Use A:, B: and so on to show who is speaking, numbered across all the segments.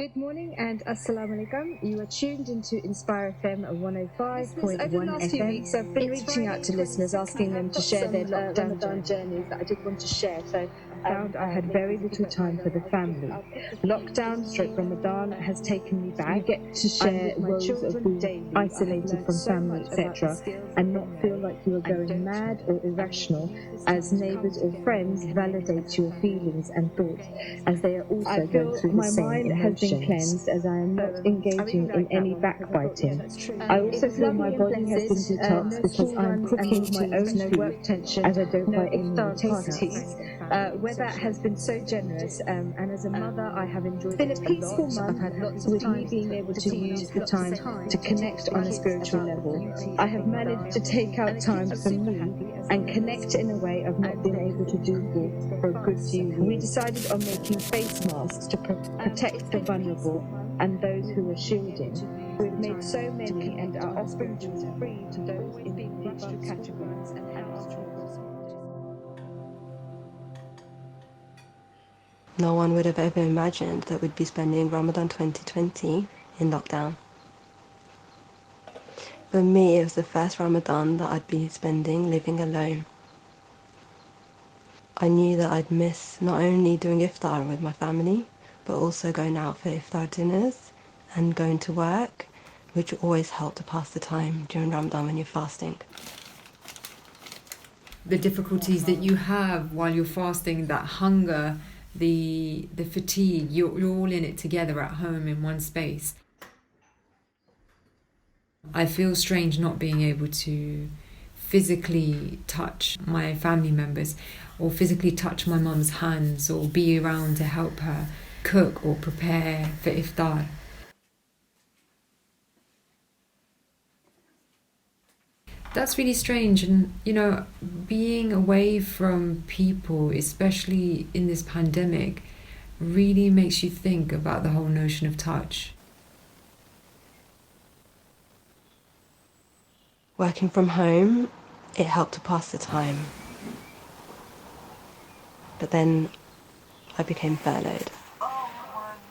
A: Good morning and Assalamu alaikum. You are tuned into Inspire FM 105.1 FM. So I've been reaching out to listeners, asking them to share their lockdown journeys that I did want to share. So I found I had very little time for the family. Lockdown / Ramadan has taken me back. You get to share woes of being isolated from family, etc., and not feel like you are going mad or irrational as neighbours or friends validate your feelings and thoughts as they are also going through the same emotions. Cleansed as I am not engaging in any backbiting. I also feel my body has been detoxed because I'm cooking my own food as I don't buy any parties. Where that has been so generous, and as a mother, I have enjoyed it a lot. I've had lots of time being able to use the time to connect on a spiritual level. I have managed to take out time for me and connect in a way I've not been able to do for a good few years. We decided on making face masks to protect the vulnerable and those who are shielding. We've made so many and are offering free to those in the above categories and
B: No one would have ever imagined that we'd be spending Ramadan 2020 in lockdown. For me, it was the first Ramadan that I'd be spending living alone. I knew that I'd miss not only doing iftar with my family, but also going out for iftar dinners and going to work, which always helped to pass the time during Ramadan when you're fasting.
C: The difficulties that you have while you're fasting, that hunger, the fatigue, you're all in it together at home in one space. I feel strange not being able to physically touch my family members or physically touch my mum's hands or be around to help her cook or prepare for iftar. That's really strange, and being away from people, especially in this pandemic, really makes you think about the whole notion of touch.
B: Working from home, it helped to pass the time. But then I became furloughed.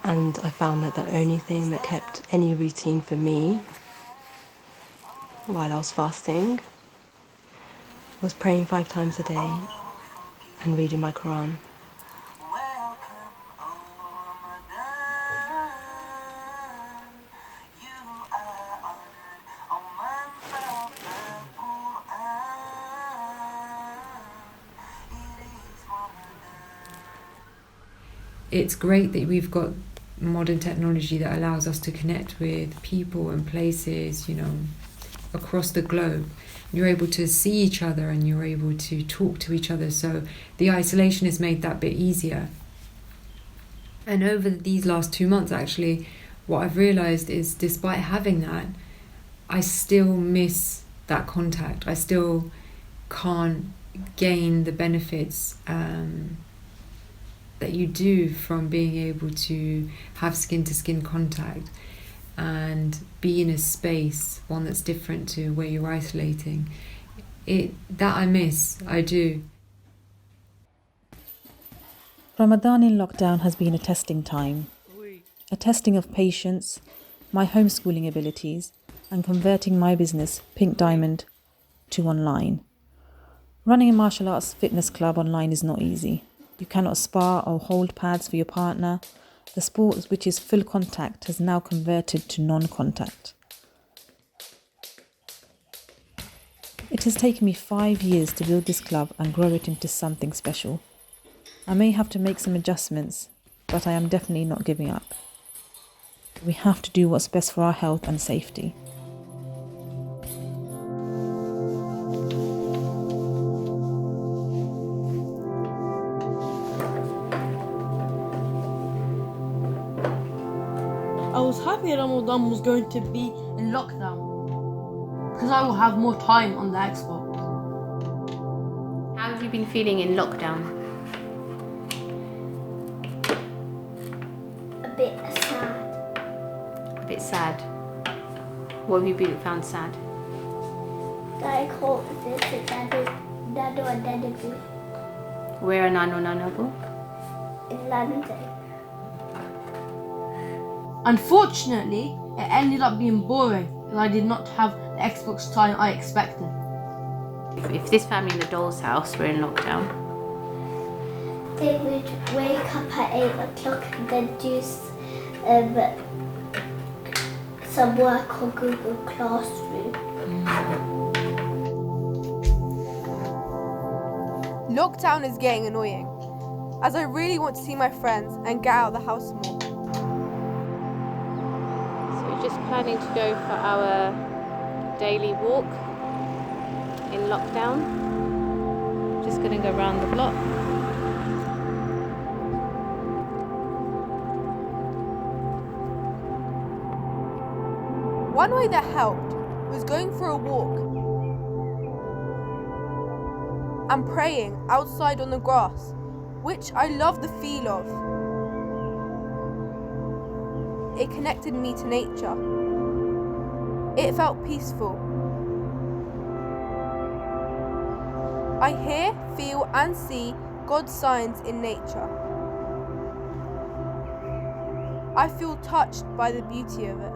B: And I found that the only thing that kept any routine for me while I was fasting was praying 5 times a day and reading my Quran.
C: It's great that we've got modern technology that allows us to connect with people and places, across the globe. You're able to see each other and you're able to talk to each other, so the isolation has made that bit easier. And over these last 2 months, actually, what I've realised is despite having that, I still miss that contact. I still can't gain the benefits that you do from being able to have skin-to-skin contact and be in a space, one that's different to where you're isolating. That I miss, I do.
D: Ramadan in lockdown has been a testing time. A testing of patience, my homeschooling abilities, and converting my business, Pink Diamond, to online. Running a martial arts fitness club online is not easy. You cannot spar or hold pads for your partner. The sport, which is full contact, has now converted to non-contact. It has taken me 5 years to build this club and grow it into something special. I may have to make some adjustments, but I am definitely not giving up. We have to do what's best for our health and safety.
E: I was happy Ramadan was going to be in lockdown because I will have more time on the Xbox.
F: How have you been feeling in lockdown?
G: A bit sad.
F: A bit sad. What have you found sad?
G: That I can't visit Dadu and Daddy
F: Where are Nano Nanabu?
G: in London.
E: Unfortunately, it ended up being boring and I did not have the Xbox time I expected.
F: If this family in the doll's house were in lockdown,
G: They would wake up at 8 o'clock and then do some work on Google Classroom.
H: Lockdown is getting annoying, as I really want to see my friends and get out of the house more.
F: so we're just planning to go for our daily walk in lockdown. Just going to go around the block.
H: One way that helped was going for a walk and praying outside on the grass, which I love the feel of. It connected me to nature. It felt peaceful. I hear, feel and see God's signs in nature. I feel touched by the beauty of it.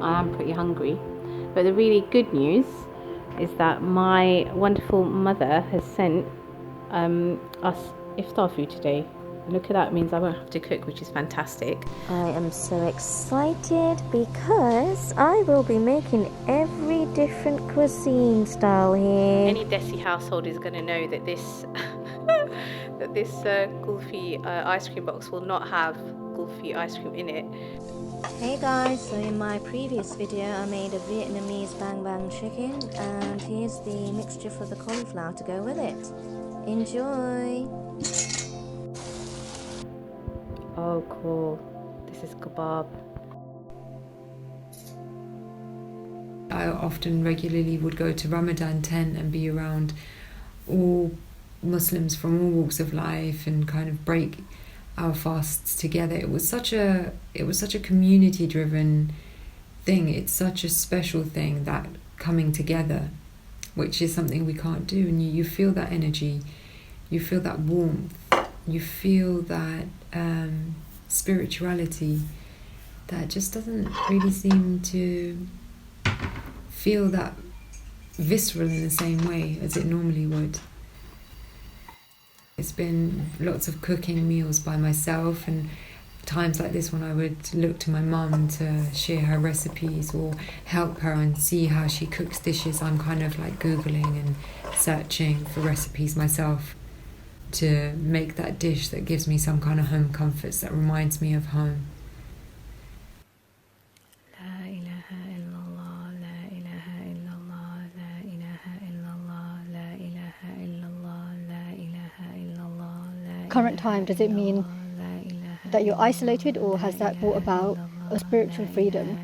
F: I am pretty hungry, but the really good news is that my wonderful mother has sent us iftar food today. Look at that, it means I won't have to cook, which is fantastic.
I: I am so excited because I will be making every different cuisine style here.
F: Any Desi household is going to know that this that this kulfi ice cream box will not have kulfi ice cream in it.
I: Hey guys, so in my previous video I made a Vietnamese bang bang chicken and here's the mixture for the cauliflower to go with it. Enjoy!
F: Oh cool, this is kebab.
C: I often regularly would go to Ramadan tent and be around all Muslims from all walks of life and kind of break our fasts together. It was such a community driven thing. It's such a special thing, that coming together, which is something we can't do. And you feel that energy, you feel that warmth, you feel that spirituality that just doesn't really seem to feel that visceral in the same way as it normally would. It's been lots of cooking meals by myself, and times like this when I would look to my mum to share her recipes or help her and see how she cooks dishes. I'm kind of like Googling and searching for recipes myself to make that dish that gives me some kind of home comforts, that reminds me of home.
J: Current time, does it mean that you're isolated, or has that brought about a spiritual freedom?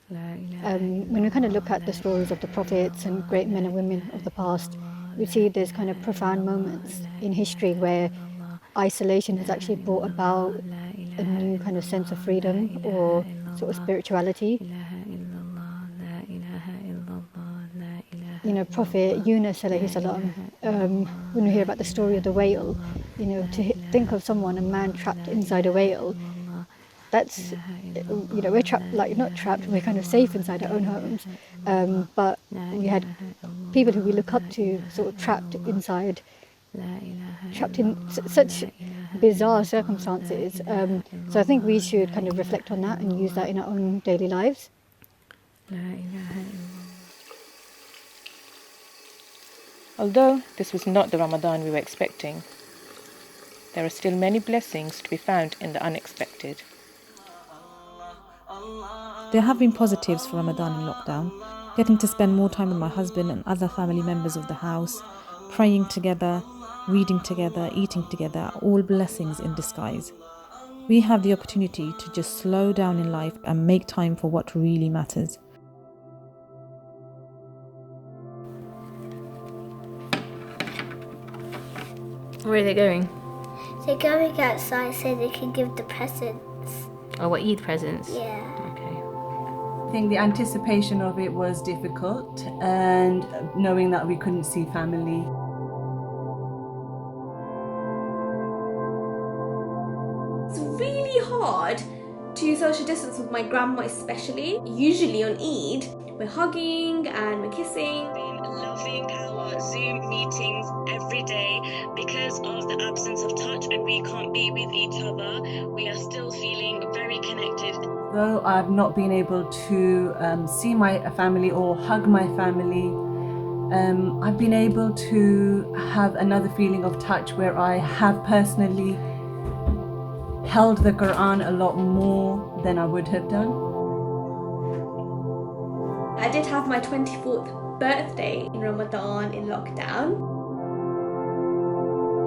J: When we kind of look at the stories of the prophets and great men and women of the past, we see there's kind of profound moments in history where isolation has actually brought about a new kind of sense of freedom or sort of spirituality. You know, Prophet Yunus alayhi salam, when we hear about the story of the whale, you know, to think of someone, a man trapped inside a whale, that's, you know, we're trapped, like not trapped, we're kind of safe inside our own homes, but we had people who we look up to sort of trapped inside trapped in such bizarre circumstances. So I think we should kind of reflect on that and use that in our own daily lives.
K: Although this was not the Ramadan we were expecting, there are still many blessings to be found in the unexpected.
D: There have been positives for Ramadan in lockdown. Getting to spend more time with my husband and other family members of the house, praying together, reading together, eating together are all blessings in disguise. We have the opportunity to just slow down in life and make time for what really matters.
F: Where are they going?
G: They're going outside so they can give the presents.
F: Oh, what, Eid presents?
G: Yeah.
L: I think the anticipation of it was difficult, and knowing that we couldn't see family.
M: It's really hard to social distance with my grandma especially. Usually on Eid, we're hugging and we're kissing.
N: Been loving our Zoom meetings every day because of the absence of touch and we can't be with each other. We are still feeling very connected.
L: Though I've not been able to see my family or hug my family, I've been able to have another feeling of touch where I have personally held the Quran a lot more than I would have done.
M: I did have my 24th birthday in Ramadan in lockdown.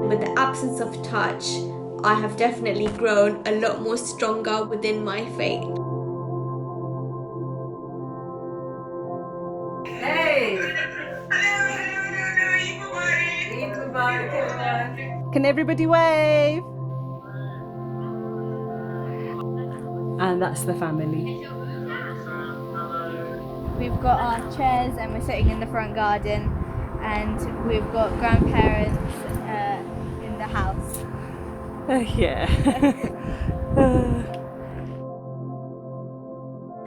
M: With the absence of touch, I have definitely grown a lot more stronger within my faith.
O: Hey!
L: Can everybody wave? And that's the family.
P: We've got our chairs and we're sitting in the front garden, and we've got grandparents in the house.
L: Yeah.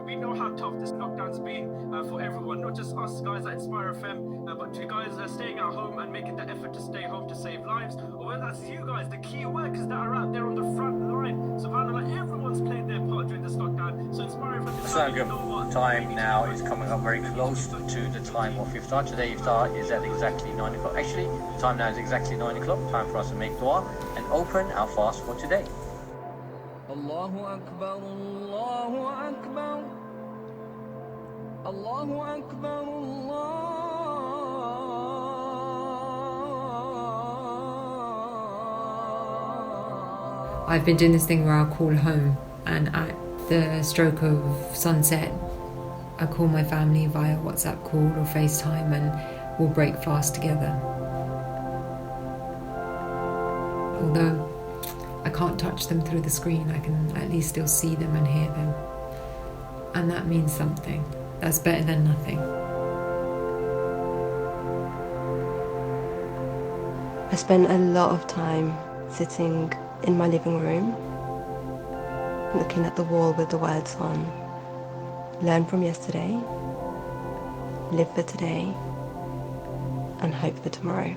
Q: We know how tough this lockdown's been for everyone, not just us guys at Inspire FM, but to guys staying at home and making the effort to stay home to save lives, or whether that's you guys, the key workers that are out there on the front line. SubhanAllah, everyone's played their part during this lockdown. So Inspire FM is
R: time now is coming up very close to the time of iftar. Today iftar is at exactly 9 o'clock. Actually, the time now is exactly 9 o'clock. Time for us to make dua and open our fast for today.
S: Allahu Akbar, Allahu Akbar, Allahu Akbar,
C: I've been doing this thing where I'll call home, and at the stroke of sunset, I call my family via WhatsApp call or FaceTime, and we'll break fast together. Although I can't touch them through the screen, I can at least still see them and hear them. And that means something. That's better than nothing.
B: I spent a lot of time sitting in my living room, looking at the wall with the words on: learn from yesterday, live for today, and hope for tomorrow.